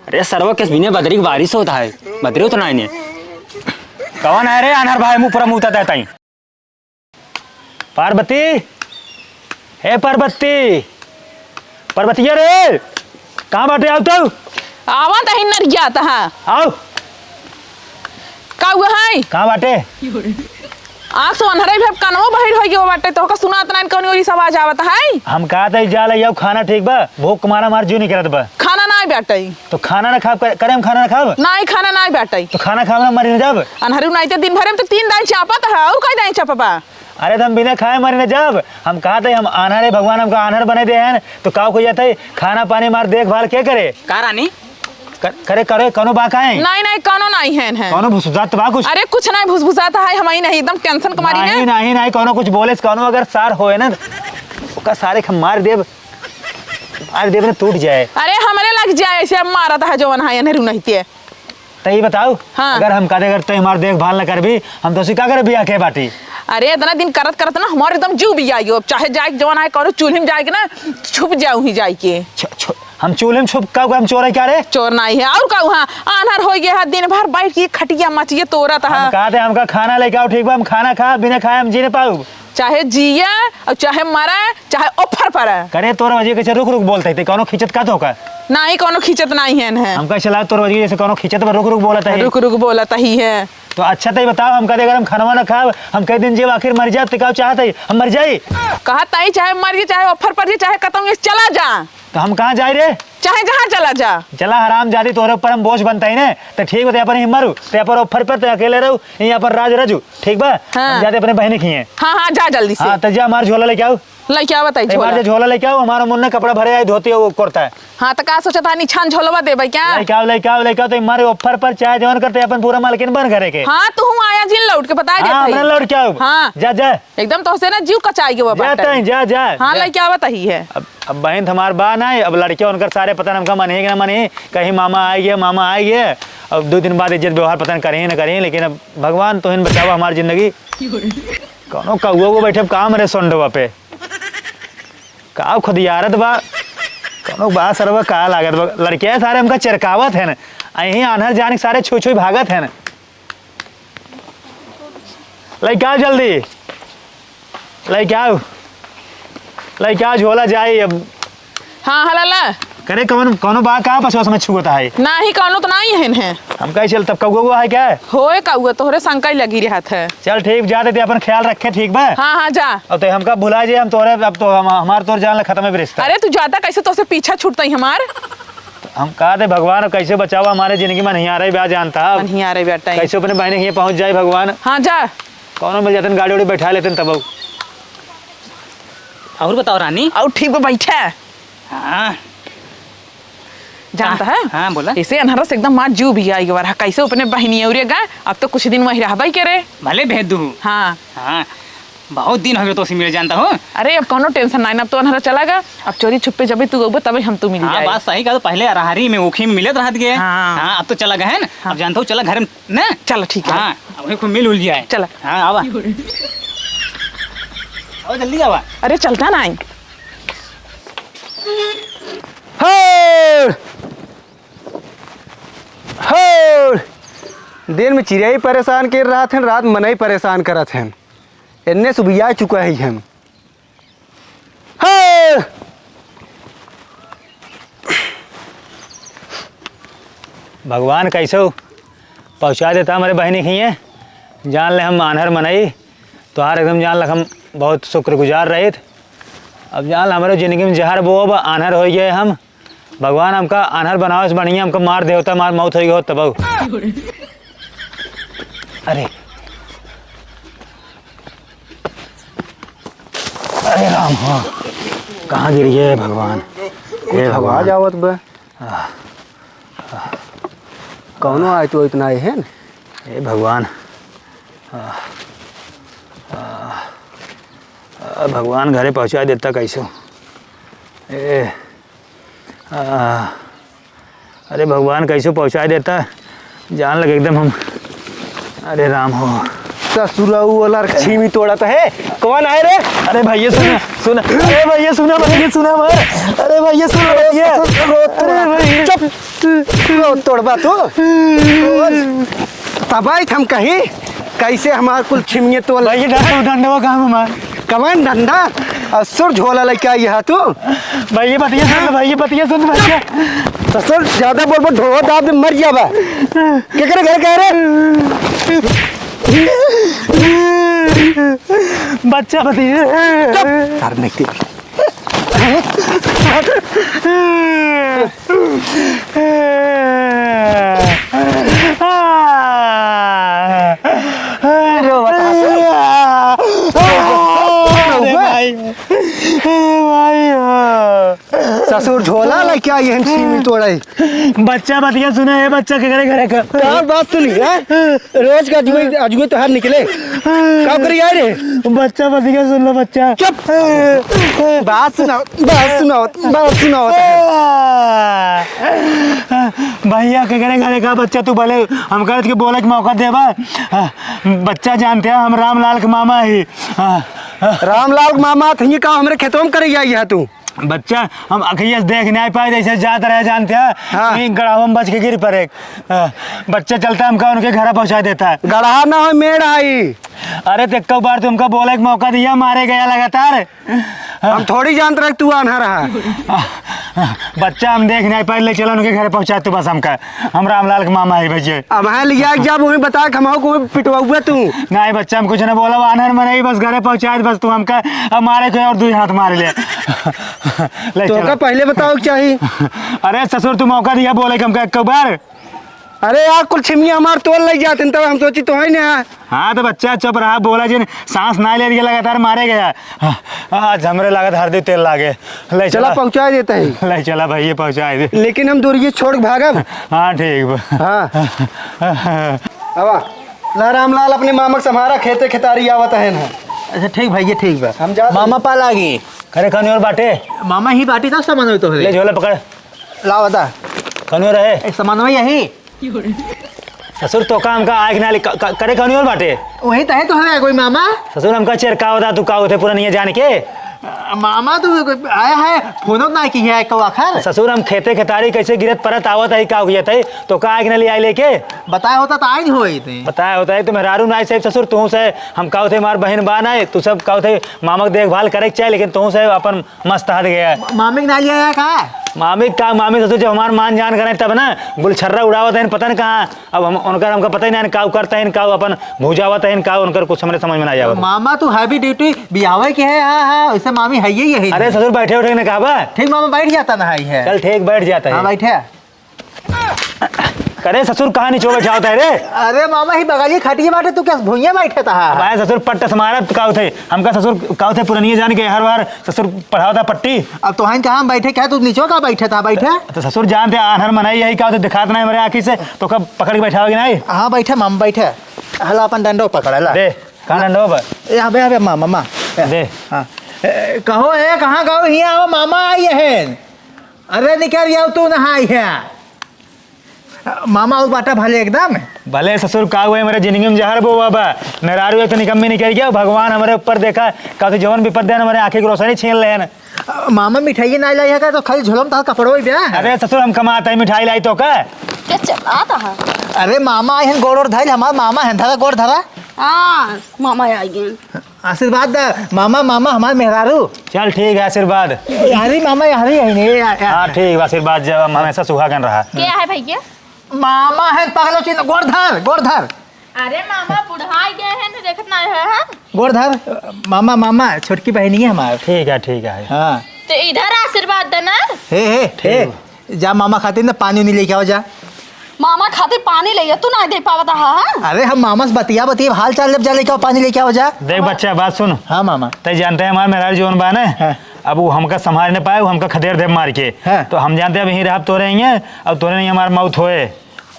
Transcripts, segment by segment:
अरे सर्व किस बिने बदरी की बारिश होता है बदरी उतना ही कौन है रे अनहर भाई मुँह पूरा मुँह देता ही पार्वती हे पार्वती पार्वतिया रे कहाँ बाटे आओ तो आवा तही नर गया था आओ का हुआ है कहाँ बाटे आँख से अंधेरे भी कानवा बहिर हो गयो बाटे तो का सुनात नहीं कौन ओरी आवाज आवत है हम कहा था जा ले जाओ खाना ठीक बा भूख मारा मार जू नहीं करत बा खाना नहीं बैठे तो खाना ना खा करे हम खाना ना खाब नहीं खाना नहीं बैठे तो खाना खाना मरी न जब अनहरू नहीं तो दिन भर में तो 3 दाई चापत है और कोई दाई चापबा अरे तो हम बिना खाए मरी न जब हम कहा थे हम आनहर है भगवान हमका आनहर बने दे हैं तो काव को जाता है खाना पानी मार देखभाल क्या करे का रानी करे करे कौनो बाका है नहीं कोनो नहीं है कौनो भुसुजात बा कुछ अरे कुछ नहीं भुसभुसाता है हम ही नहीं एकदम टेंशन कुमारी नहीं नहीं नहीं कौनो कुछ बोले कौनो अगर सार होए ना ओका सारे हम मार देव ना टूट जाए अरे हमारे लग जाए ऐसे मारता है जवन है अनहरू नहीं ते तही बताओ हाँ। अगर हम करे करते हमारे देखभाल न कर भी हम तो सिका करे बिया के बाटी अरे इतना दिन करत करत ना हमारे एकदम जीव भी आई चाहे जाए जवन है कौनो चूल्हे में जाए ना छुप जाऊँ ही जाए के हम चूल्हे में छुप का हम चोर है क्या रे चोर नहीं है और कहूँ हाँ आनहर हो गया है दिन भर बैठ के खटिया मचिए तोरा था हम कहा थे हमका खाना लेके आओ ठीक बा हम खाना खा बिना खाए हम जी नहीं पाऊ चाहे जिया और चाहे मरा चाहे ऑफर पर करे तोर वजह के रुक रुक बोलते थे कौनो खिंचत का तो का नहीं कोनो खिंचत नहीं है हमका चला तोर वजह जैसे कौनो खिंचत रुक रुक बोलता है रुक रुक बोलता ही है तो अच्छा तो बताओ हम कहते अगर हम खाना ना खाओ हम कई दिन जब आखिर मर जाए तो चाहते हम मर जाए कहा ताई चाहे मर जाए चाहे ऑफर पर चाहे खत्म चला जा तो हम कहाँ जाए रे चाहे जहाँ चला जा चला हराम जाती तोरे ऊपर हम बोझ बनता ही ना तो ठीक बता अपन ही मरू तो यहाँ पर ऑफर पर तो अकेले रहू यहाँ पर राज रजू ठीक बा हाँ। जाते अपने बहने की हैं हाँ जा जल्दी से हाँ तो जा हमारा झोला लेके आओ क्या बताई झोला लेके आओ हमारा मुन्ना कपड़ा भरे आई धोती है वो करता है हाँ तो का सोचा था निछान झोलवा दे भाई क्या लेके आओ तो हमारे ऑफर पर चाय जवान करते अपन पूरा मालकिन बन करे के हाँ तू आया जिन लौट के बता दे लौट के आओ हाँ जा जा एकदम तो से ना जीव कचाई के जाता जा जा हाँ लेके आवत ही है अब बहन हमारे बा ना अब लड़के उनकर सारे पता हमका मन है मन है कहीं मामा आए गए अब 2 दिन बाद इज्जत व्यवहार पता करें ना करें लेकिन अब भगवान तो इन बचावा हमारी जिंदगी कौनो कौआ वो बैठे काम रे सोंडवा पे का खुद यारत बा कौनो बा सरवा का लागत बा लड़के सारे हमका चिरकावत है ना अही आनहर जाने सारे छुई छुई भागत है ना लाइक आओ जल्दी लाइक आओ झोला जाए अब हाँ हला करे कौनो बा का पछवा समझ छुता है नहीं कौनो तो नहीं है हम कहीं चल तब कौआ है क्या होए कौआ तोहरे शंका ही लगी रहत है चल ठीक जा देते अपन ख्याल रखे ठीक बा हाँ जा अब तो हमका भुला जाए हम तोरे अब तो हमार तोर जान खत्म है रिश्ता अरे तू जाता कैसे तो से पीछा छूटता ही हमार हम कहा थे भगवान कैसे बचावा हमारे जिंदगी में नहीं आ रही ब्याह जानता नहीं आ रही बेटा कैसे अपने बहने के पहुंच जाए भगवान हाँ जा कौन मिल जाते गाड़ी उड़ी बैठा लेते तब और बताओ रानी और ठीक है बैठा हाँ जानता है हाँ बोला ऐसे अनहरा से एकदम मार जीव भी आई बार कैसे अपने बहनी उड़ेगा अब तो कुछ दिन वही रहा करे भले भेज दू हाँ हाँ बहुत दिन हो गए तो मिल जानता हूँ अरे अब कोनो टेंशन नहीं अब तो अनहरा चलागा अब चोरी छुपे जब तू गो तभी हम तू मिल हाँ बात सही कहा तो पहले अरहरी में ओखी में मिलत रहत गए हाँ अब तो चला गए ना अब जानता हूँ चला घर में ना चलो ठीक है हाँ वही को मिल उल जाए चला हाँ आवा और जल्दी आवा अरे चलता नहीं दिन में चिड़िया परेशान कर रहा था रात मन ही परेशान करत हैं इन्ने सुबिया चुका है हम भगवान कैसे पहुंचा देता हमारे बहनी की है जान ले हम आनहर मनाई तो हर एकदम जान लग हम बहुत शुक्रगुजार रहे थे अब जान हमारे ज़िंदगी में जहर वो अब आनहर हो गए हम भगवान हमका आनहर बनाओ से बढ़िया हमको मार देवता मार मौत हो गई हो तब अरे अरे राम हो कहाँ गिर गए भगवान कुछ आवाज आवत बा कौनो आए तो इतना आए है ए भगवान भगवान घरे पहुंचा देता कैसे अरे भगवान कैसे पहुंचा देता जान लगे एकदम हम अरे राम हो ससुराऊ वाला छीमी तोड़ा तो है। कौन आए रे? अरे भैया सुना सुना, अरे भैया सुना भैया सुना मत, अरे भैया सुना भैया, अरे भैया चुप तोड़बा तू तबाई हम कहीं कैसे हमार कुल छिमिए तोड़ भैया डंडवा काम हमार कमान डंडा असुर झोला लेके आई है तू। भैया बतिया सुन, भैया बतिया सुन भैया, ससुर ज्यादा बोल बोल ढोआ दाब दे मर जाबा। के करे घर कह रे? बच्चा भतीजा तार नहीं थी। ससुर झोला लेके आई है छीमी तोड़ाई। बच्चा बतिया सुना है, बच्चा के घरे घरे का यार बात सुनी है, रोज का अजुए तो हर निकले क्या करी यार रे? बच्चा बतिया सुन लो बच्चा, चुप बात सुनाओ बात सुनाओ बात सुनाओ। भैया के घरे घरे का बच्चा तू भले हम कहत के बोले के मौका देबा। बच्चा जानते हैं हम रामलाल के मामा ही। रामलाल मामा थे का हमरे खेतों में करे आई है तू? बच्चा हम अखिया से देख नहीं पाए, जैसे जाते रहे जानते हैं। हाँ। गढ़ावा में बच के गिर पर एक बच्चा चलता है, हमका उनके घर पहुंचा देता है। गढ़ा ना हो मेड़ आई। अरे तो एक बार तुमका बोले के मौका दिया, मारे गया लगातार। हम थोड़ी जानते रहे तू आना रहा। बच्चा हम देख नहीं पाए, ले चलो उनके घर पहुंचा तू बस हमका, हम रामलाल के मामा है भैया। अब है लिया जब उन्हें बता कि हम को पिटवाऊगा तू। नहीं बच्चा हम कुछ नहीं बोला, वानर में नहीं, बस घरे पहुंचा बस तू हमका, अब मारे कोई और 2 हाथ मार ले। ले तो चलो। का पहले बताओ क्या चाहिए? अरे ससुर तू मौका दिया बोले कि हमका एक बार। अरे यार कुल छिमिया हमार तोड़ ले जाते तब हम सोची तो है ना। हाँ तो बच्चा चुप रहा, बोला जी सांस ना ले लिया, लगातार मारे गया। आज हमरे लागत हरदी तेल लागे। ले चला चला पहुंचा देता है, ले चला भैया पहुंचा दे। लेकिन हम दूर छोड़ के भागब। हाँ ठीक बा। हाँ अब ला रामलाल अपने मामा के समारा खेते खेतारी आवत है ना। अच्छा ठीक भैया ठीक बा। हम जा मामा पाल आ गई। खरे खनी और बाटे मामा ही बाटी था सामान हो तो ले झोला पकड़, लाओ बता खनी और है सामान में यही ससुर तो का हमका आग ना ले करे खनी और बाटे। वही तो है तो है कोई मामा। ससुर हमका चेर का होता तू का होते पूरा नहीं जान के। मामा तो आया है फोनो ना की है को आखिर। ससुर हम खेते खेतारी कैसे गिरत परत आवत है का हुआ था तो का आग ना ले आई लेके बताया होता तो आज होई थे। बताया होता है तो मेहरारू ना साहब ससुर तू से हम का होते हमार बहन बान है तू सब का होते मामा के देखभाल करे के चाहिए, लेकिन तू से अपन मस्त हाथ गया। मामी के ना लिया का मामी का मामी ससुर जब हमार मान जान करें तब ना गुलछर्रा उड़ावत है पता नहीं कहाँ। अब हम उनका हमका पता ही नहीं का करता है का अपन भूजावत है का उनकर कुछ हमने समझ में ना जावत। मामा तू हैवी ड्यूटी बियावे के है। हाँ हाँ वैसे मामी है यही। अरे ससुर बैठे उठे ने कहा ठीक मामा बैठ जाता ना है। चल ठीक बैठ जाता हाँ है। बैठे। करे ससुर कहाँ नीचे बैठा होता है रे? अरे मामा ही बगाली खटिए बाटे तू क्या भुइया बैठे था। भाई ससुर पट्ट समारा का थे हमका ससुर का थे पुरानी जान के हर बार ससुर पढ़ाता पट्टी। अब तो कहाँ बैठे क्या तू नीचो का बैठे था बैठे। तो ससुर जानते आनहर मनाई यही का दिखाता नहीं मेरे आँखी से तो कब पकड़ के बैठा होगी नहीं। हाँ बैठे मामा बैठे। हला अपन डंडो पकड़ ला दे कहाँ डंडो पर यहाँ बे मामा दे। हाँ कहो है कहाँ कहो यहाँ आओ मामा आई है। अरे निकल जाओ तू नहाई है मामा और बाटा भले एकदम भले ससुर का हुए मेरे जिंदगी में जहर बो बाबा मेहरारू एक तो निकम्मी निकल गया। भगवान हमारे ऊपर देखा का तो जवन विपद है हमारे आँखें की रोशनी छीन ले हैं। मामा मिठाई नहीं लाई है तो खाली झोलम था कपड़ों ही ब्याह। अरे ससुर हम कमाते हैं मिठाई लाई तो का क्या चलाता है? अरे मामा आई है गोड़ और धाइल हमारा मामा है धरा गोड़ धरा। हाँ मामा आ गए। आशीर्वाद दा मामा मामा हमारे मेहरारू। चल ठीक है आशीर्वाद। यारी मामा यारी है नहीं हाँ ठीक है आशीर्वाद जब हम हमेशा सुहागन रहा। क्या है भैया? मामा है पगलो चिन्ह गोड़ धर। अरे मामा बुढ़ाई गए हैं ना देखत ना है हाँ? गोड़ धर मामा मामा छोटकी बहनी है हमारे। ठीक है। हाँ तो इधर आशीर्वाद देना। हे जा मामा खातिर ना पानी नहीं लेके आओ जा। मामा खातिर पानी ले तू ना दे पावता। हाँ अरे हम मामा से बतिया हाल चाल जब जा लेके आओ पानी लेके आओ जा। देख बच्चा बात सुन। हाँ मामा तय जानते हैं हमारे मेहरारू जीवन बा ना। हाँ। अब वो हमका संभाल नहीं पाए वो हमका खदेड़ दे मार के। हाँ। तो हम जानते हैं अब यहीं रह तो रहेंगे अब तो नहीं हमारा मौत होए।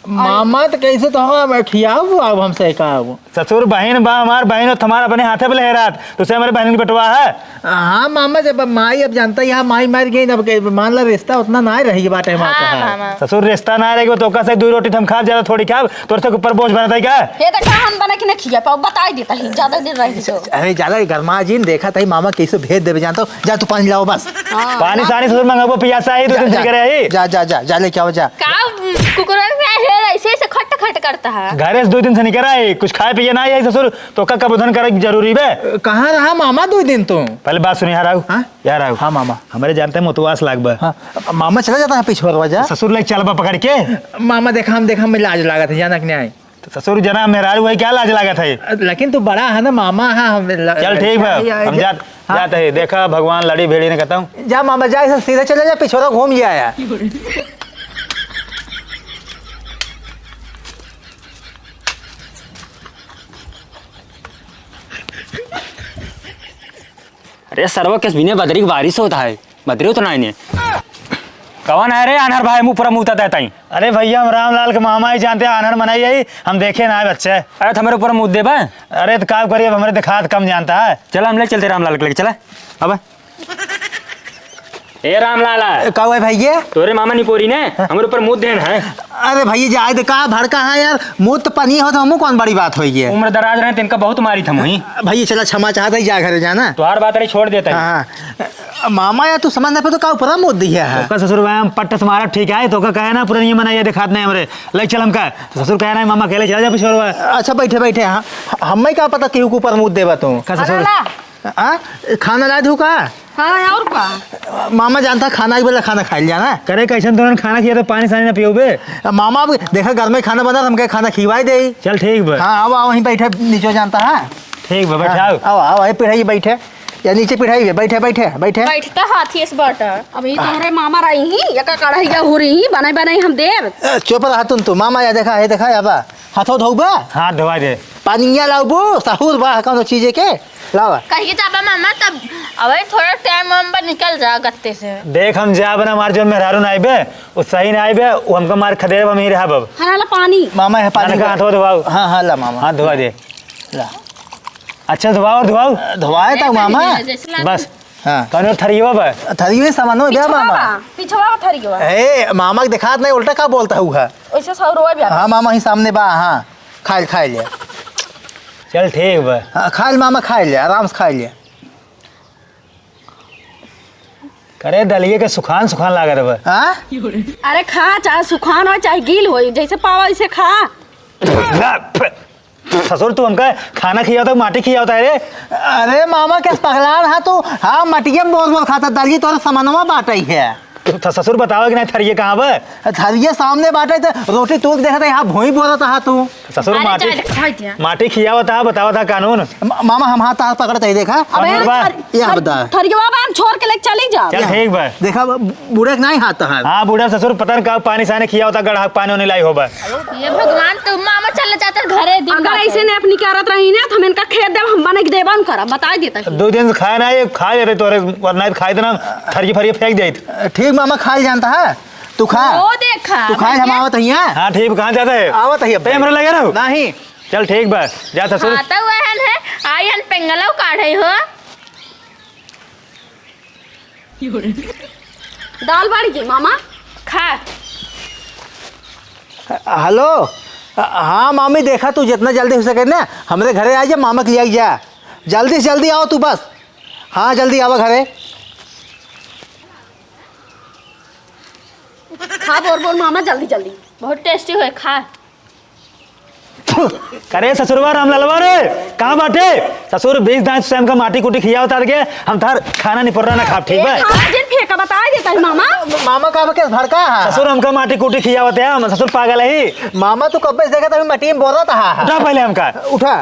मामा तो कैसे तो हम खियाओ अब हमसे का ससुर बहन बा हमार बहन और तुम्हारा अपने हाथे पे लहरात तुझसे हमारे बहन की बटवा है। हाँ मामा जब माई अब जानता ही माई मर गई अब मान ला रिश्ता उतना ना रही बात है हाँ मामा। ससुर रिश्ता ना रहेगा तो कैसे 2 रोटी हम खा ज्यादा थोड़ी खा तोर से ऊपर बोझ बनता है क्या। ये देखा हम बना के ना खिया पाओ बता देता ही ज्यादा दिन रही तो। अरे ज्यादा गरमा जी ने देखा था मामा कैसे भेज देवे जानता हूँ जा तू पानी लाओ बस पानी सानी ससुर मंगाबो पियासा ही 2 दिन से करे जा जा जा जा लेके आओ जा का कुकुर में है ऐसे ऐसे खट खट करता है। घरे से 2 दिन से नहीं करा है कुछ खाए पिए ना है ससुर तो का कबूधन करे जरूरी बे। कहाँ रहा मामा 2 दिन तुम पहले बात सुनी यार आओ हाँ? यार आओ हाँ मामा हमारे जानते हैं मुतवास लाग बा। हाँ मामा चला जाता है पिछोर जा ससुर ले चलबा पकड़ के मामा देखा मैं लाज लगा था जाना कि नहीं तो ससुर जना मेहरारू भाई क्या लाज लगा था लेकिन तू बड़ा है ना मामा है चल ठीक है हम जाते हैं देखा भगवान लड़ी भेड़ी ने कहता हूँ जा मामा जा ऐसा सीधे चले जा पिछोरा घूम ही आया। अरे सर्व किस बिने बदरी की बारिश होता है बदरी तो नहीं कौन है रे अनहर भाई मुँह पूरा मुँह तता ही। अरे भैया हम रामलाल के मामा ही जानते हैं अनहर मनाई यही हम देखे ना है बच्चे। अरे तुम्हारे ऊपर मुँह देबा। अरे तो काम करिए हमारे दिखात कम जानता है। चला हम ले चलते रामलाल के लेके चला अब ए रामलाल कहो है भैया तोरे मामा निपोरी ने हमारे ऊपर मुँह देन है। अरे भैया जाए का भड़का है यार मुँह तो पानी हो तो हमू कौन बड़ी बात हुई है। उम्र दराज रहे तिनका बहुत मारी था मुही भैया चला क्षमा चाहता ही जा घर जाना तो हर बात अरे छोड़ देता है। हाँ मामा यार तू समझ ना पे तो का ऊपर मुँह दिया है का ससुर भाई हम पट्ट तुम्हारा ठीक है तो का कहे ना पूरा नहीं मनाइए दिखात नहीं हमारे ले चल हम का ससुर कहे ना मामा अकेले चला जा पिछोर। अच्छा बैठे बैठे हाँ हमें क्या पता केहू के ऊपर मुँह देवा तू का ससुर हाँ खाना ला दू का हाँ और का मामा जानता खाना के बेला खाना खाई जाना करे कैसे तुरंत खाना खिया तो पानी सानी ना पियो बे। मामा अब देखा घर में खाना बना हमके खाना खिलवाई दे। चल ठीक बा हाँ आओ आओ वहीं बैठे नीचे जानता है ठीक बा बैठाओ आओ आओ आओ पिढ़ाई बैठे या नीचे पिढ़ाई बैठे बैठे बैठे बैठता हाथी इस बटा। अभी तुम्हारे मामा रही ही या कढ़ाइया हो रही ही बनाई बनाई हम देव चुप रहा तुम मामा या देखा है देखा अब हाथों धोबा हाथ धोवा दे पानिया लाओ साहूर बा कौन चीज़ के लावा कहिए जाबा मामा तब अबे थोड़ा टाइम हम निकल जा गत्ते से। देख हम जा बना मार जो मेहरारू ना आइबे वो सही ना आइबे वो हमको मार खदेर हम ही रहा बब हाँ ला पानी मामा है पानी का हाथ धोवाओ। हाँ हाँ ला मामा हाथ धोवा दे ला अच्छा धोवाओ और धोवाओ धोवाए था मामा बस हाँ कौन थरियो बा थरी में सामान हो गया मामा पिछवा थरियो ए मामा के दिखात नहीं उल्टा का बोलता हुआ ऐसे सौ रुपया हाँ मामा ही सामने बा हाँ खा लिया चल ठीक बा हाँ खा लिया मामा खा लिया आराम से खा लिया करे दलिए के सुखान सुखान लागत बा। हाँ अरे खा चाहे सुखान हो चाहे गील हो जैसे पावा वैसे खा। ससुर तू हमका खाना खियाता माटी खियाता है रे। अरे मामा क्या पगला रहा तू हाँ मटिया में बोल खाता दालिए तोरा सामानवा बाटा ही है तो ससुर बताओ कि नहीं थरिये कहाँ बा थरिये सामने बाटे तो रोटी तू देखा था यहाँ भोई बोला था तू ससुर अरे माटी खियावा था बतावा था कानून मामा हम हाथ हाथ पकड़ते ही देखा अबे और बा? या बता थरिया बा हम छोड़ के लेके चली जा चल ठीक बा देखा बूढ़े नहीं हाथ है हाँ बूढ़ा ससुर पता नहीं कब पानी सानी खिया होता गढ़ा पानी होने लाई होबा। ये भगवान तुम मामा चले जाते घरे दिन अगर ऐसे ने अपनी करत रही ना तो हम इनका खेत देव हम बने के देवन करा बता देता ही। 2 दिन से खाए ना ये खा ले रहे तोरे वरना खाए देना थरिये फरिये फेंक दे। ठीक मामा खा जानता है तू खा वो देखा तू खाए हम आवत है यहाँ हाँ ठीक कहाँ जाता है आवत है पेमरे लगे ना नहीं चल ठीक बा जा ससुर आता हुआ है आई हन पेंगलाव काढ़े हो दाल बाड़ी की मामा खा। हेलो हाँ मामी देखा तू जितना जल्दी हो सके ना हमारे घरे आ जा मामा के लिए जा जल्दी से जल्दी आओ तू बस हाँ जल्दी आवा घरे खा बोल मामा जल्दी जल्दी बहुत टेस्टी हुए खा। करे ससुरवा रामलालवा रे कहाँ बाटे ससुर 20 दांत स्वयं का माटी कुटी खिया उतार के हम थार खाना नहीं पड़ रहा ना खा ठीक है जिन फेंका बता देता है मामा मामा का क्या भड़का है ससुर हमका माटी कुटी खिया होते हैं ससुर पागल है ही मामा तू कब से देखा था मटी में बोल रहा था उठा पहले हमका उठा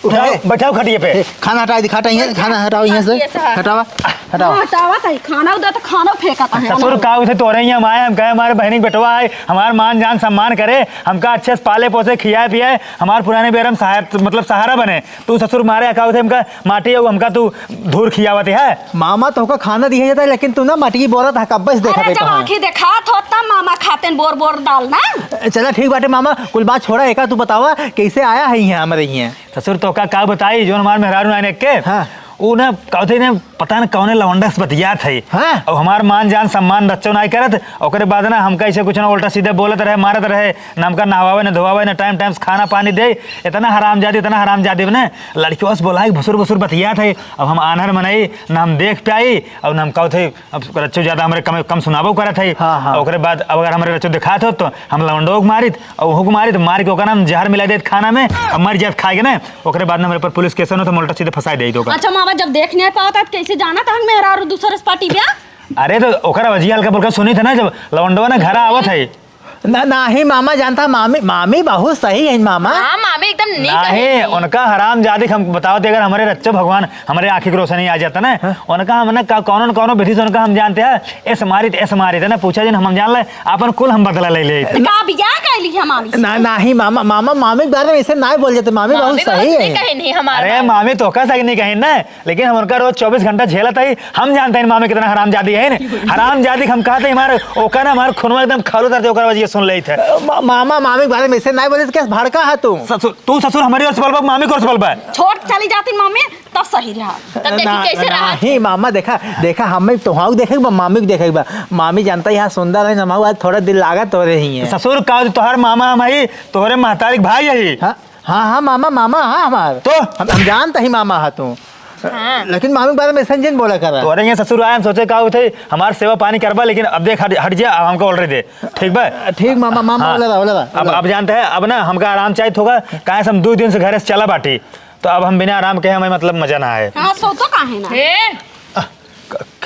उठाओ बैठाओ खटिए पे। खाना हटा दिखाता यहाँ, खाना हटाओ यहाँ से, हटावा हटाओ। हटावा था खाना उधर तो खाना फेंका था ससुर का उसे तोरे ही हम आए, हम कहे हमारे बहनी के बेटवा आए, हमारा मान जान सम्मान करे, हमका अच्छे से पाले पोसे खियाए पियाए, हमारे पुराने बेरम मतलब सहारा बने। तू ससुर मारे का उसे हमका माटी हमका तू धूर खियावत है। मामा तो का खाना दिया जाता है, लेकिन तू ना मटकी बोरा था कब बस देखा अरे जब आँखें देखा तो तब मामा खाते बोर बोर डालना। चला ठीक बाटे मामा, कुल बात छोड़ा, एका तू बतावा कैसे आया है यहाँ हमारे यहाँ। ससुर तो का बताई जो हमारे मेहरारू आने के हाँ। वो ना कहते ने पता न कौने लवंडा से बतियात है। हाँ। और हमार मान जान सम्मान रच्चो नहीं करत, ओकरे बाद ना हमका ऐसे कुछ ना उल्टा सीधे बोलत रहे, मारत रहे, ना हमका नहवावे न धोवावे न टाइम टाइम से खाना पानी दे। इतना हरामजादी ने लड़कियों से बोला भसुर भसुर बतियात है। अब हम आनहर मनाई ना हम देख पाई, और ना हम कहते अब रच्चो ज्यादा हमारे कम सुनाबो करत है। हाँ। ओकरे बाद अब अगर हमारे रच्चो दिखात हो तो हम लवंडो को मारित और वहू को मारित, मार के ओकर नाम जहर मिला देत खाना में, अब मर जात खाएगे ना। ओकरे बाद ना मेरे पर पुलिस केस हो तो उल्टा सीधे फंसा दे। अच्छा मामा जब देख नहीं पाता तो कैसे जाना था मेहरारू दूसरे पार्टी में? अरे तो ओकरा वजिया हल्का बोलकर सुनी थे ना जब लवंडवा ने घर आवत है। नहीं मामा जानता, मामी बहुत सही है मामा। हाँ मामी एकदम नहीं नहीं उनका हराम जादी हम बताओ थे, अगर हमारे रच्चो भगवान हमारे आँखी की रोशनी आ जाता ना, उनका हम ना कौन कौन विधि से उनका हम जानते हैं। ऐसे मारी थे ना, पूछा जिन हम जान ले अपन कुल हम बदला ले का बियाह कैली है मामी से? नहीं मामी के बारे में ऐसे ना बोल जाते, मामी बहुत सही है। कहीं नहीं हमारे अरे मामी तो सही नहीं कहीं ना, लेकिन हम उनका रोज 24 घंटा झेलता ही, हम जानते हैं मामी कितना हराम जादी है। हराम जादी हम कहते हमारे ओका ना हमारे खून में एकदम खालू करते ओकरा वजह सुन ले थे। मामा मामी के बारे में ऐसे नहीं बोले तो क्या भड़का है तू? तू ससुर हमारी ओर से बोलबा, मामी को ओर से बोलबा। छोड़ चली जाती मम्मी तब सही रहा। तब देखी कैसे रहा। नहीं मामा देखा हमें तुहाऊ देखेगा मामी को देखेगा। मामी जानता है यहाँ सुंदर है, नमाऊ आज थोड़ा दिल लागा तो रही है। ससुर का तोहर मामा हमारी तोहरे महतारी भाई है। हाँ मामा हाँ हमार तो हम जानते ही मामा है तू। लेकिन मामी के बारे में संजन बोला कर तोरे यहाँ ससुर आए, हम सोचे का थे हमारे सेवा पानी करबा, लेकिन अब देख हट जा, अब हमको ऑलरेडी दे। ठीक बा ठीक मामा हाँ। बोला अब जानते हैं, अब ना हमका आराम चाहिए होगा, कहे हम 2 दिन से घर से चला बाटी, तो अब हम बिना आराम के हमें मतलब मजा ना आए। हाँ सो तो काहे ना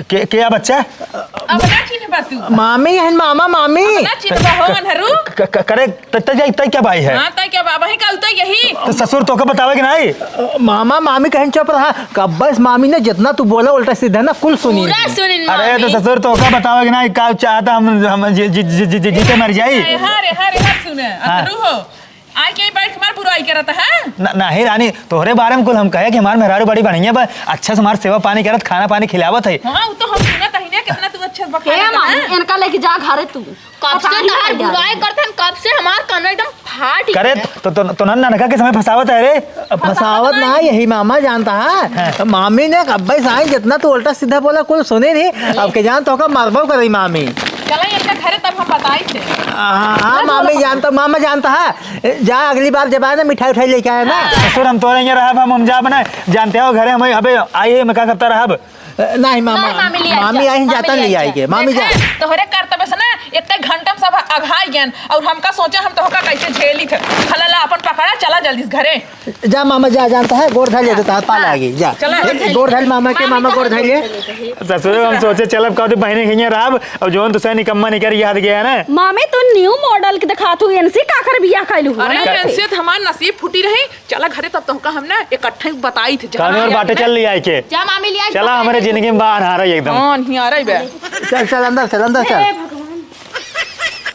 क्या बच्चा अब ना चिन्ह बातू मामी है मामी ना चिन्ह हो अनहरू करे तय क्या भाई है। हां तय क्या बाबा है का उतर यही तो ससुर तो का बतावे कि नहीं। मामी कहीं चुप रहा कब बस मामी ने जितना तू बोला उल्टा सीधा ना कुल सुनी। पूरा सुनिन अरे तो ससुर तो का बतावे कि नहीं, का चाहता हम जीते मर जाई। हारे सुने अनहरू हो आई के बैठ मार बुराई करता है नहीं रानी, तोहरे बारे में कुल हम कहे कि हमारे मेहरारू बड़ी बढ़िया बा, अच्छा से हमारे सेवा पानी करत, खाना पानी खिलावत है। हां वो तो हम सुनत ही ना कितना तू अच्छा हे बखाना मामी इनका लेके जा घरे तू। कब से तहार बुराई करते हैं, कब से हमार कन्ना एकदम फाट करे तो ननका के समय फसावत है रे। फसावत ना यही मामा जानता है। मामी ने कब बस आई जितना तू उल्टा सीधा बोला कुल सुने नहीं, अब के जान तो का मरबो कर रही मामी। चला इनका घरे तब हम बताई थे। हाँ मामी जानता, मामा जानता है। जा अगली बार जब आए ना मिठाई उठाई लेके आए ना। ससुर हम तोरे यहाँ रहा हम जा बना जानते हो घरे हमें अबे आइए मैं क्या करता रहा। नहीं मामा मामी आई जाता ले आएगी मामी जा। तोहरे कर्तव्य से ना इतने घंटा में सब अघाई गन और हमका सोचा हम तोहका कैसे झेली थे। हला अपन पकड़ा चला जल्दी से घरे जा मामा जा जानता है गोड़ धर लेते हाथ पाल आगे जा गोड़ धर मामा के मामा गोड़ धर ले। ससुर हम सोचे चलब कहते बहने खिया रहा और जोन तुसे निकम्मा निकर याद गया ना। मामी तू न्यू मॉडल के दिखा तू इनसे काकर बियाह कैलू। अरे ऐसे तो हमार नसीब फूटी रही। चला घरे तब तोहका हम ना इकट्ठे बताई थे। कान और बाटे चल लिया के जा मामी लिया चला हमारे जिंदगी में बाहर आ रही एकदम। हां नहीं आ रही बे चल अंदर चल